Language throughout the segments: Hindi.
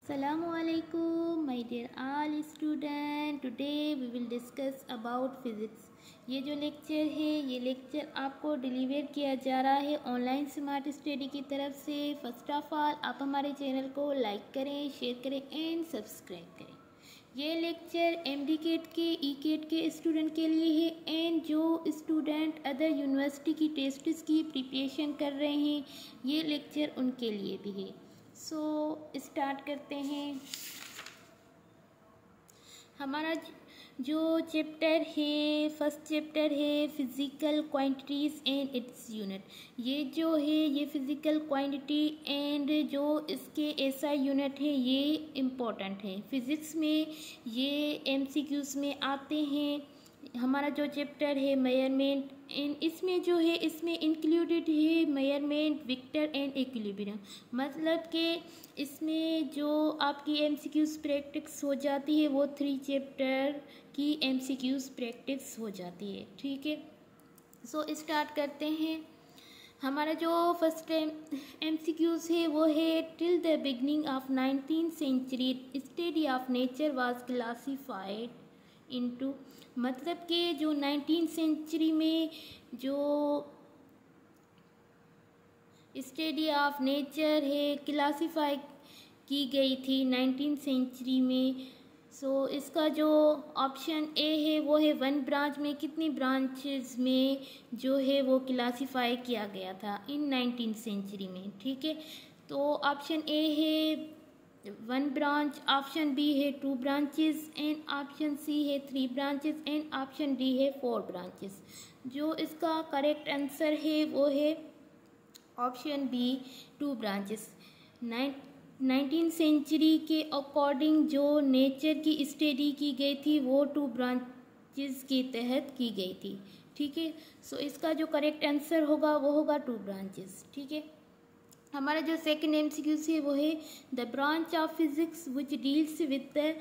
Assalamualaikum my dear all student, today we will discuss about physics। ये जो लेक्चर है ये लेक्चर आपको डिलीवर किया जा रहा है ऑनलाइन स्मार्ट स्टडी की तरफ से। फर्स्ट ऑफ ऑल आप हमारे चैनल को लाइक करें, शेयर करें एंड सब्सक्राइब करें। ये लेक्चर एमडी केट के ई केट के स्टूडेंट के लिए है एंड जो स्टूडेंट अदर यूनिवर्सिटी की टेस्ट्स की प्रिपरेशन कर रहे हैं ये लेक्चर उनके लिए भी है। सो स्टार्ट करते हैं। हमारा जो चैप्टर है फर्स्ट चैप्टर है physical quantities and its unit. ये जो है ये फिज़िकल क्वांटिटी एंड जो इसके एसआई यूनिट है ये इम्पोर्टेंट है। फिज़िक्स में ये एमसीक्यूज़ में आते हैं। हमारा जो चैप्टर है मेजरमेंट एंड इसमें जो है इसमें इंक्लूडेड है मेजरमेंट, वेक्टर एंड इक्विलिब्रियम। मतलब कि इसमें जो आपकी एमसीक्यूज़ प्रैक्टिस हो जाती है वो 3 चैप्टर की एमसीक्यूज़ प्रैक्टिस हो जाती है। ठीक है, सो स्टार्ट करते हैं। हमारा जो फर्स्ट एमसीक्यूज़ है वो है till the beginning of 19th century study of nature was classified into. मतलब कि जो 19th सेंचुरी में जो स्टडी ऑफ नेचर है क्लासीफाई की गई थी 19th सेंचुरी में। सो इसका जो ऑप्शन ए है वो है 1 ब्रांच में, कितनी ब्रांचेस में जो है वो क्लासीफाई किया गया था इन 19th सेंचुरी में। ठीक है, तो ऑप्शन ए है 1 ब्रांच, ऑप्शन बी है 2 ब्रांचेस एंड ऑप्शन सी है 3 ब्रांचेस एंड ऑप्शन डी है 4 ब्रांचेस। जो इसका करेक्ट आंसर है वो है option B 2 branches. 19th century के अकॉर्डिंग जो नेचर की स्टडी की गई थी वो 2 ब्रांचेस के तहत की गई थी। ठीक है, सो इसका जो करेक्ट आंसर होगा वो होगा 2 ब्रांचेस। ठीक है, हमारा जो सेकंड एमसीक्यू है वो है the branch of physics which deals with the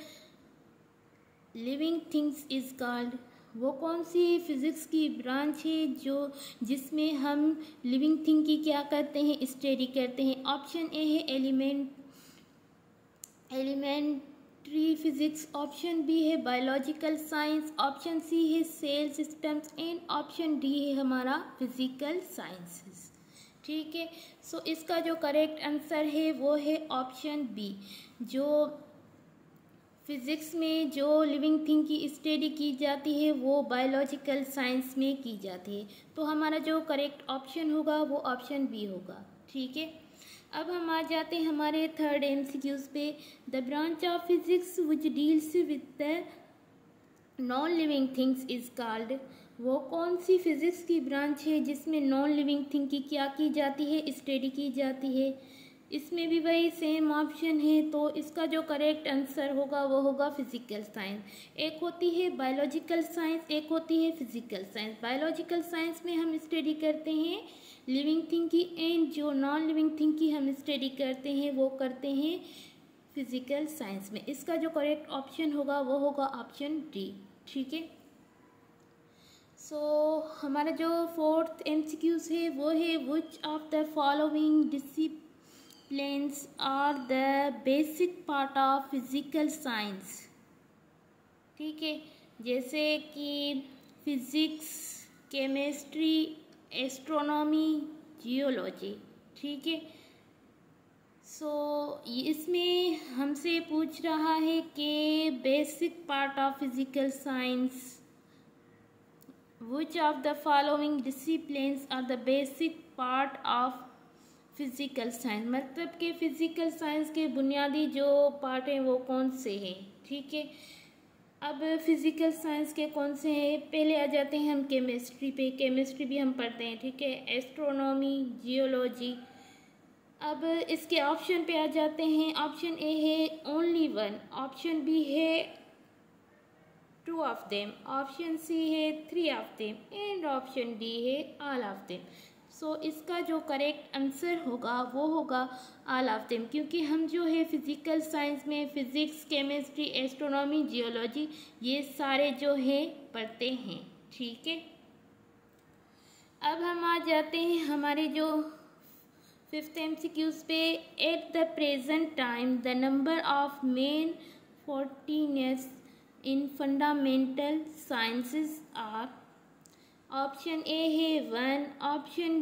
living things is called. वो कौन सी फिज़िक्स की ब्रांच है जो जिसमें हम लिविंग थिंग की क्या करते हैं, स्टडी करते हैं। ऑप्शन ए है एलिमेंट्री फिजिक्स, ऑप्शन बी है बायोलॉजिकल साइंस, ऑप्शन सी है cell systems and option D है हमारा फिजिकल साइंसेस। ठीक है, सो इसका जो करेक्ट आंसर है वो है ऑप्शन बी। जो फिज़िक्स में जो लिविंग थिंग की स्टडी की जाती है वो बायोलॉजिकल साइंस में की जाती है। तो हमारा जो करेक्ट ऑप्शन होगा वो ऑप्शन बी होगा। ठीक है, अब हम आ जाते हैं हमारे थर्ड एमसीक्यूज पे। The branch of physics which deals with the non living things is called. वो कौन सी फिज़िक्स की ब्रांच है जिसमें नॉन लिविंग थिंग की क्या की जाती है, स्टडी की जाती है। इसमें भी वही सेम ऑप्शन है, तो इसका जो करेक्ट आंसर होगा वो होगा फिजिकल साइंस। एक होती है बायोलॉजिकल साइंस, एक होती है फिजिकल साइंस। बायोलॉजिकल साइंस में हम स्टडी करते हैं लिविंग थिंग की एंड जो नॉन लिविंग थिंग की हम स्टडी करते हैं वो करते हैं फिजिकल साइंस में। इसका जो करेक्ट ऑप्शन होगा वो होगा ऑप्शन डी। ठीक है, सो हमारा जो फोर्थ एमसीक्यूज है वो है which of the following disciplines are the basic part of physical science. ठीक है, जैसे कि फिजिक्स, केमिस्ट्री, एस्ट्रोनॉमी, जियोलॉजी। ठीक है, सो इसमें हमसे पूछ रहा है कि basic part of physical science Which of the following disciplines are the basic part of physical science। मतलब कि फिजिकल साइंस के बुनियादी जो पार्ट हैं वो कौन से हैं। ठीक है, अब फिजिकल साइंस के कौन से हैं, पहले आ जाते हैं हम केमिस्ट्री पे। केमिस्ट्री भी हम पढ़ते हैं। ठीक है, एस्ट्रोनॉमी, जियोलॉजी। अब इसके ऑप्शन पे आ जाते हैं। ऑप्शन ए है ओनली 1, ऑप्शन बी है 2 ऑफ देम, ऑप्शन सी है 3 of them and option D है ऑल ऑफ देम। सो इसका जो करेक्ट आंसर होगा वो होगा ऑल ऑफ देम, क्योंकि हम जो है फिजिकल साइंस में फिजिक्स, केमिस्ट्री, एस्ट्रोनॉमी, जियोलॉजी ये सारे जो है पढ़ते हैं। ठीक है, अब हम आ जाते हैं हमारे जो फिफ्थ MCQs पे at the present time the number of main fortiness in fundamental sciences are. Option A है 1, ऑप्शन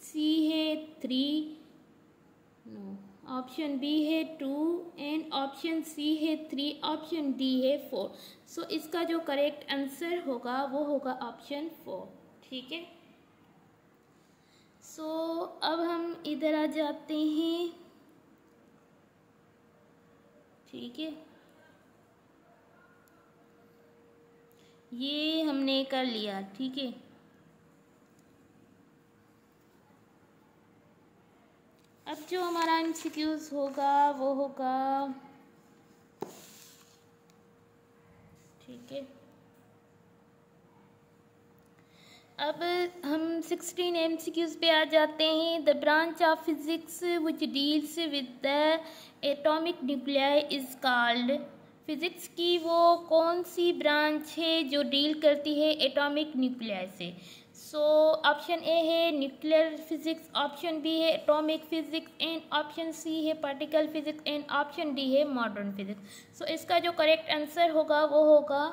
सी है 3, नो, ऑप्शन बी है 2 एंड ऑप्शन सी है 3, ऑप्शन डी है 4। सो इसका जो करेक्ट आंसर होगा वो होगा ऑप्शन 4। ठीक है, सो अब हम इधर आ जाते हैं। ठीक है, ये हमने कर लिया। ठीक है, अब जो हमारा MCQs होगा वो होगा, ठीक है, अब हम 16 MCQs पे आ जाते हैं। The branch of physics which deals with the atomic nuclei is called. Physics की वो कौन सी ब्रांच है जो डील करती है एटॉमिक न्यूक्लियाई से। सो ऑप्शन ए है न्यूक्लियर फिजिक्स, ऑप्शन बी है atomic physics and option C है particle physics and option D है मॉडर्न फिजिक्स। सो इसका जो करेक्ट आंसर होगा वो होगा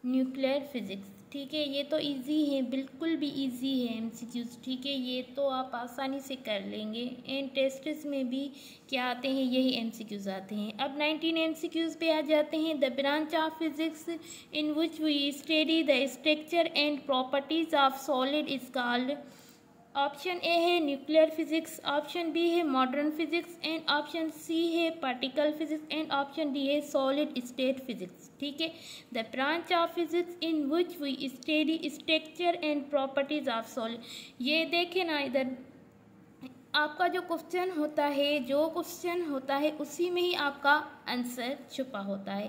न्यूक्लियर फिजिक्स। ठीक है, ये तो इजी है, बिल्कुल भी इजी है MCQs। ठीक है, ये तो आप आसानी से कर लेंगे। एंड टेस्ट्स में भी क्या आते हैं, यही MCQs आते हैं। अब 19 MCQs पे आ जाते हैं। The branch of physics in which we study the structure and properties of solid is called. Option A है न्यूक्लियर फिजिक्स, ऑप्शन बी है modern physics and option C है particle physics and option D है सॉलिड स्टेट फिजिक्स। ठीक है, the branch of physics in which we study structure and properties of solid. ये देखें ना, इधर आपका जो क्वेश्चन होता है, जो क्वेश्चन होता है उसी में ही आपका आंसर छुपा होता है।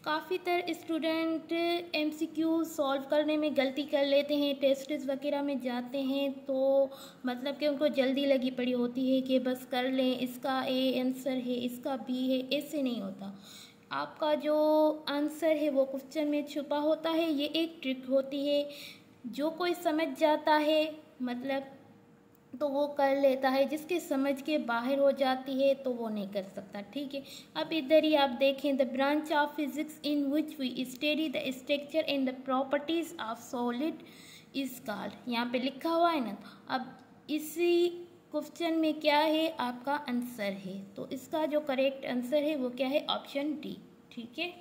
काफ़ी तरह स्टूडेंट MCQ सॉल्व करने में गलती कर लेते हैं, टेस्ट वगैरह में जाते हैं तो मतलब कि उनको जल्दी लगी पड़ी होती है कि बस कर लें, इसका ए आंसर है, इसका बी है। ऐसे नहीं होता, आपका जो आंसर है वो क्वेश्चन में छुपा होता है। ये एक ट्रिक होती है, जो कोई समझ जाता है मतलब तो वो कर लेता है, जिसके समझ के बाहर हो जाती है तो वो नहीं कर सकता। ठीक है, अब इधर ही आप देखें, the branch of physics in which we study the structure and the properties of solid is called. यहाँ पे लिखा हुआ है ना, अब इसी क्वेश्चन में क्या है, आपका आंसर है। तो इसका जो करेक्ट आंसर है वो क्या है, ऑप्शन डी। ठीक है,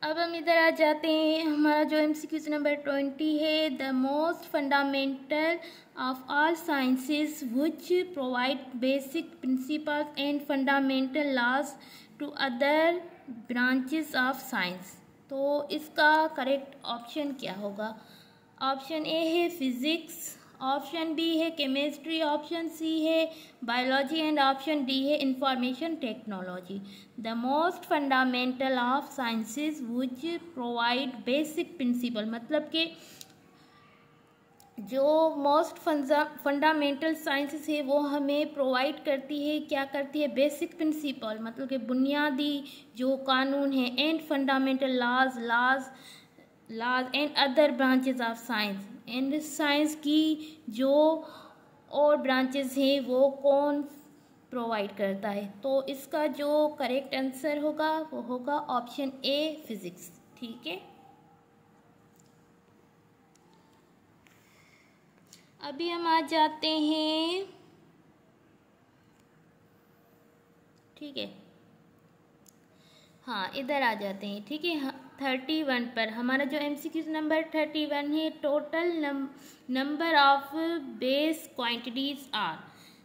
अब हम इधर आ जाते हैं। हमारा जो MCQ नंबर 20 है। The most fundamental of all sciences which provide basic principles and fundamental laws to other branches of science. तो इसका करेक्ट ऑप्शन क्या होगा। ऑप्शन ए है फिजिक्स, ऑप्शन बी है केमिस्ट्री, ऑप्शन सी है बायोलॉजी एंड ऑप्शन डी है information technology. The most fundamental of sciences which provide basic principle, मतलब कि जो मोस्ट फंडामेंटल साइंसेस है वो हमें प्रोवाइड करती है, क्या करती है, बेसिक प्रिंसिपल, मतलब कि बुनियादी जो कानून है, and fundamental laws and other branches of science. And science की जो और ब्रांचेस हैं वो कौन प्रोवाइड करता है। तो इसका जो करेक्ट आंसर होगा वो होगा ऑप्शन ए फिजिक्स। ठीक है, अभी हम आ जाते हैं, ठीक है, हाँ इधर आ जाते हैं। ठीक है, 31 पर हमारा जो MCQ नंबर 31 है। Total number of base quantities are,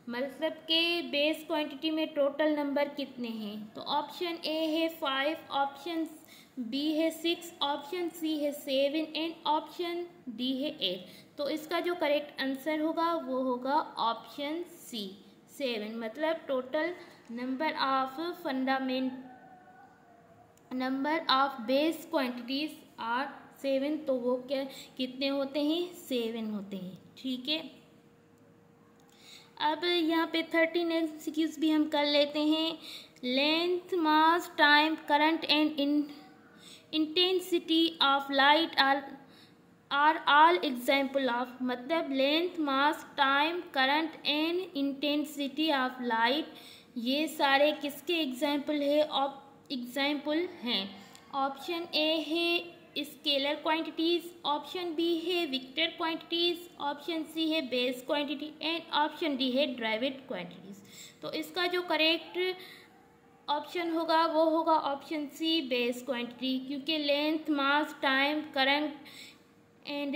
मतलब के बेस क्वांटिटी में टोटल नंबर कितने हैं। तो ऑप्शन ए है 5, ऑप्शन बी है 6, ऑप्शन सी है 7 एंड ऑप्शन डी है 8। तो इसका जो करेक्ट आंसर होगा वो होगा ऑप्शन सी 7, मतलब total number of base quantities are 7। तो वो क्या कितने होते हैं, 7 होते हैं। ठीक है, अब यहाँ पे 13 MCQs भी हम कर लेते हैं। Length, mass, time, current and intensity of light are are all example of, मतलब length, mass, time, current and intensity of light, ये सारे किसके एग्जाम्पल हैं? ऑप्शन ए है स्केलर क्वांटिटीज, ऑप्शन बी है वेक्टर क्वांटिटीज, ऑप्शन सी है base quantity and option D है डेरिवेटिव क्वांटिटीज। तो इसका जो करेक्ट ऑप्शन होगा वो होगा ऑप्शन सी बेस क्वांटिटी, क्योंकि length, mass, time, current and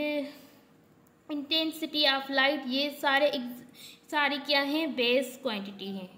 intensity of light ये सारे क्या हैं? बेस क्वांटिटी हैं।